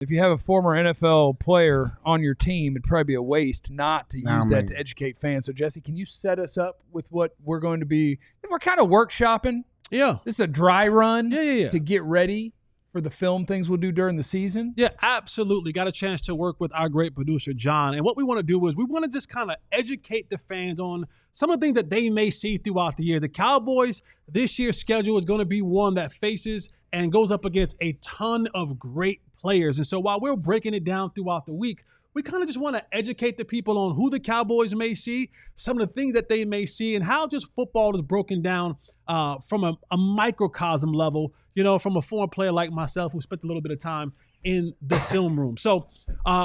If you have a former NFL player on your team, it'd probably be a waste not to use that to educate fans. So, Jesse, can you set us up with what we're going to be? We're kind of workshopping. Yeah. This is a dry run Yeah. to get ready for the film things we'll do during the season. Yeah, absolutely. Got a chance to work with our great producer, John. And what we want to do is we want to just kind of educate the fans on some of the things that they may see throughout the year. The Cowboys, this year's schedule is going to be one that faces and goes up against a ton of great players. And so while we're breaking it down throughout the week, we kind of just want to educate the people on who the Cowboys may see, some of the things that they may see, and how just football is broken down from a microcosm level, you know, from a former player like myself who spent a little bit of time in the film room. So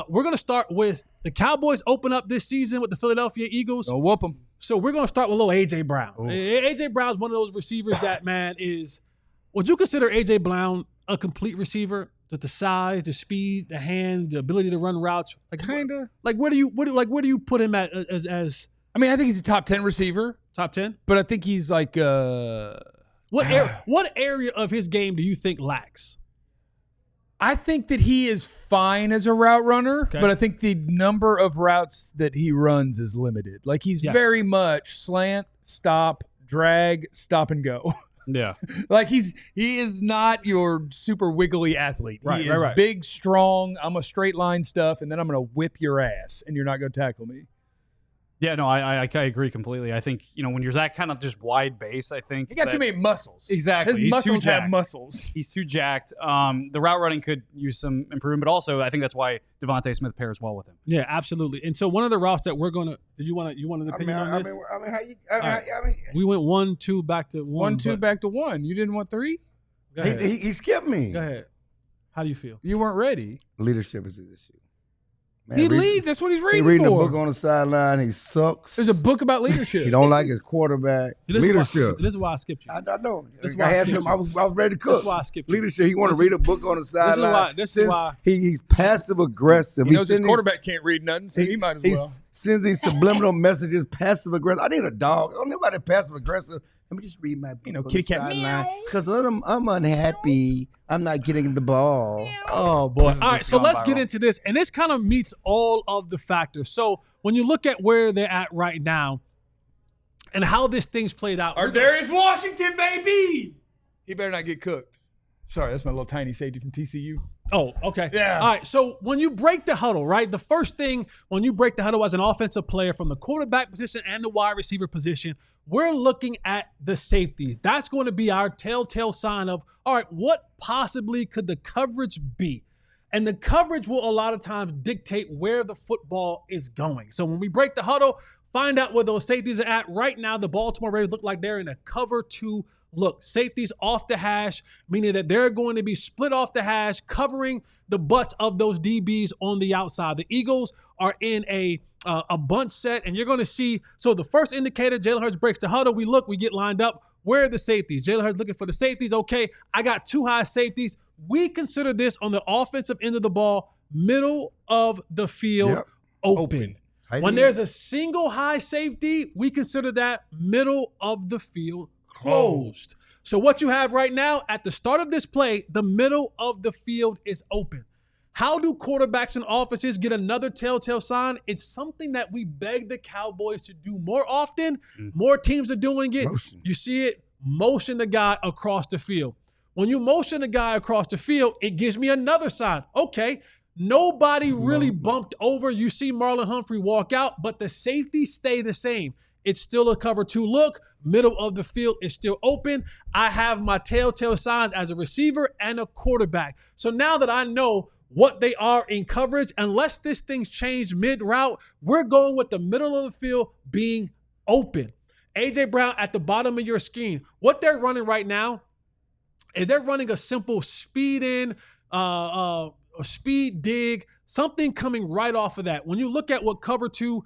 we're going to start with the Cowboys open up this season with the Philadelphia Eagles. Don't whoop them. So we're going to start with little AJBrown. AJBrown is one of those receivers that, man, would you consider AJBrown a complete receiver? The size, the speed, the hand, the ability to run routes, Kinda. Where do you put him at as? I mean, I think he's a top 10 receiver. Top 10? But I think he's like what area of his game do you think lacks? I think that he is fine as a route runner, but I think the number of routes that he runs is limited. Like he's very much slant, stop, drag, stop and go. Yeah. Like he is not your super wiggly athlete. He is big, strong. I'm a straight line stuff, and then I'm going to whip your ass, and you're not going to tackle me. Yeah, no, I agree completely. I think, you know, when you're that kind of just wide base, I think he got too many muscles. Exactly. His muscles have muscles. He's too jacked. The route running could use some improvement, but also I think that's why Devontae Smith pairs well with him. Yeah, absolutely. And so one of the routes that we're going to – you want an opinion on this? We went 1-2 back to 1. 1-2 back to 1. You didn't want 3? He skipped me. Go ahead. How do you feel? You weren't ready. Leadership is an issue. Man, he leads. That's what he's reading. He's reading for. a book on the sideline. He sucks. There's a book about leadership. He don't like his quarterback. Leadership. This is why I skipped you. I know. I was ready to cook. This is why I skipped you. Leadership. He want to read a book on the sideline. This is why. He's passive aggressive. He knows his quarterback can't read nothing, so he might as well. He sends these subliminal messages. Passive aggressive. I need a dog. I don't know about that passive aggressive. Let me just read my book on the sideline because I'm unhappy. I'm not getting the ball. Oh, boy. All right, so let's get into this. And this kind of meets all of the factors. So when you look at where they're at right now and how this thing's played out. Darius Washington, baby. He better not get cooked. Sorry, that's my little tiny safety from TCU. Oh, okay. Yeah. All right, so when you break the huddle, right, the first thing when you break the huddle as an offensive player from the quarterback position and the wide receiver position, we're looking at the safeties. That's going to be our telltale sign of, all right, what possibly could the coverage be? And the coverage will a lot of times dictate where the football is going. So when we break the huddle, find out where those safeties are at. Right now, the Baltimore Ravens look like they're in a cover 2 look. Safeties off the hash, meaning that they're going to be split off the hash, covering the butts of those DBs on the outside. The Eagles are in a bunch set, and you're going to see, so the first indicator, Jalen Hurts breaks the huddle. We look, we get lined up. Where are the safeties? Jalen Hurts looking for the safeties. Okay, I got 2 high safeties. We consider this on the offensive end of the ball, middle of the field, open. When there's a single high safety, we consider that middle of the field closed. So what you have right now at the start of this play, the middle of the field is open. How do quarterbacks and offenses get another telltale sign? It's something that we beg the Cowboys to do more often. More teams are doing it. Motion. You see it, motion the guy across the field. When you motion the guy across the field, it gives me another sign. Okay, nobody really bumped over. You see Marlon Humphrey walk out, but the safeties stay the same. It's still a cover 2 look. Middle of the field is still open. I have my telltale signs as a receiver and a quarterback. So now that I know what they are in coverage, unless this thing's changed mid-route, we're going with the middle of the field being open. AJBrown at the bottom of your screen. What they're running right now is they're running a simple speed in, a speed dig, something coming right off of that. When you look at what cover 2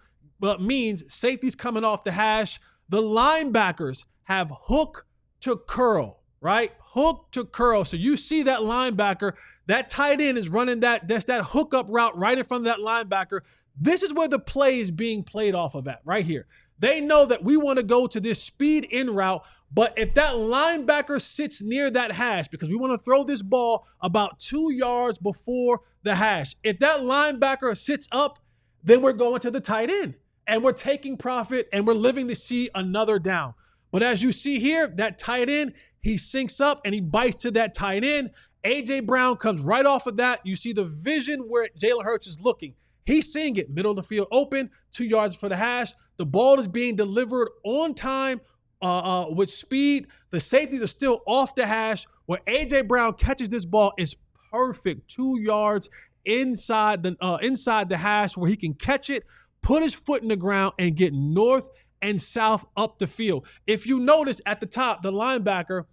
means, safety's coming off the hash. The linebackers have hook to curl, right? Hook to curl. So you see that linebacker, that tight end is running that hookup route right in front of that linebacker. This is where the play is being played off of at, right here. They know that we want to go to this speed in route, but if that linebacker sits near that hash, because we want to throw this ball about 2 yards before the hash. If that linebacker sits up, then we're going to the tight end. And we're taking profit, and we're living to see another down. But as you see here, that tight end, he sinks up, and he bites to that tight end. AJBrown comes right off of that. You see the vision where Jalen Hurts is looking. He's seeing it, middle of the field open, 2 yards for the hash. The ball is being delivered on time with speed. The safeties are still off the hash. Where AJBrown catches this ball is perfect, 2 yards inside the hash where he can catch it, put his foot in the ground, and get north and south up the field. If you notice at the top, the linebacker,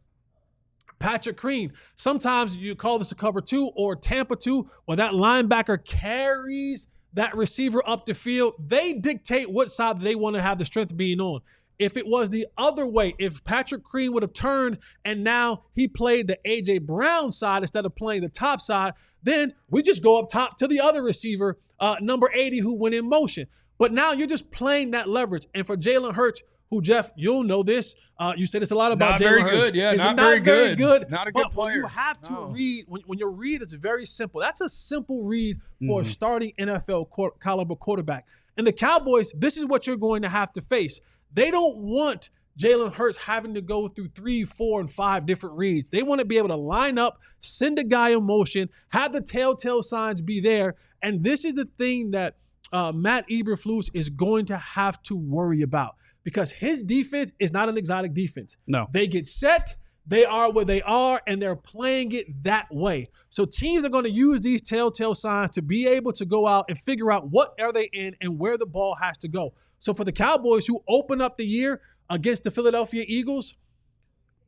Patrick Crean, sometimes you call this a cover 2 or Tampa 2, where that linebacker carries that receiver up the field. They dictate what side they want to have the strength being on. If it was the other way, if Patrick Crean would have turned and now he played the AJBrown side instead of playing the top side, then we just go up top to the other receiver, number 80, who went in motion. But now you're just playing that leverage. And for Jalen Hurts, who, Jeff, you'll know this. You said it's a lot about Jalen Hurts. Not very good, yeah. Not very good. Not a good player. But you have to read, when you read, it's very simple. That's a simple read for a starting NFL caliber quarterback. And the Cowboys, this is what you're going to have to face. They don't want Jalen Hurts having to go through 3, 4, and 5 different reads. They want to be able to line up, send a guy in motion, have the telltale signs be there. And this is the thing that Matt Eberflus is going to have to worry about, because his defense is not an exotic defense. No. They get set, they are where they are, and they're playing it that way. So teams are going to use these telltale signs to be able to go out and figure out what are they in and where the ball has to go. So for the Cowboys, who open up the year against the Philadelphia Eagles,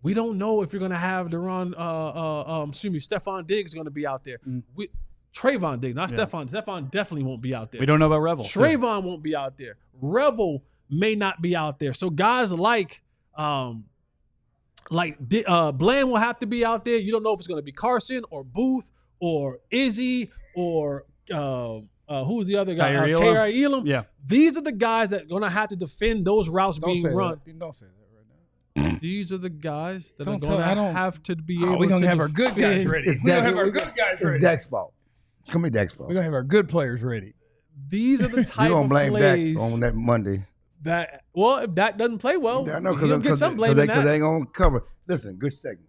we don't know if you're going to have Stephon Diggs is going to be out there. Trayvon Diggs, not Stephon. Stephon definitely won't be out there. We don't know about Revel. Trayvon won't be out there. Revel may not be out there. So guys like Bland will have to be out there. You don't know if it's going to be Carson or Booth or Izzy or who's the other guy? K.I. Elam. Yeah. These are the guys that are going to have to defend those routes being run. Don't say that right now. These are the guys that are going to have to be able to we're going to have our good guys ready. It's Dak's fault. It's going to be Dak's fault. We're going to have our good players ready. These are the type You're of blame plays. Dak on that Monday. If Dak doesn't play well, I know, because they ain't going to cover. Listen, good segment.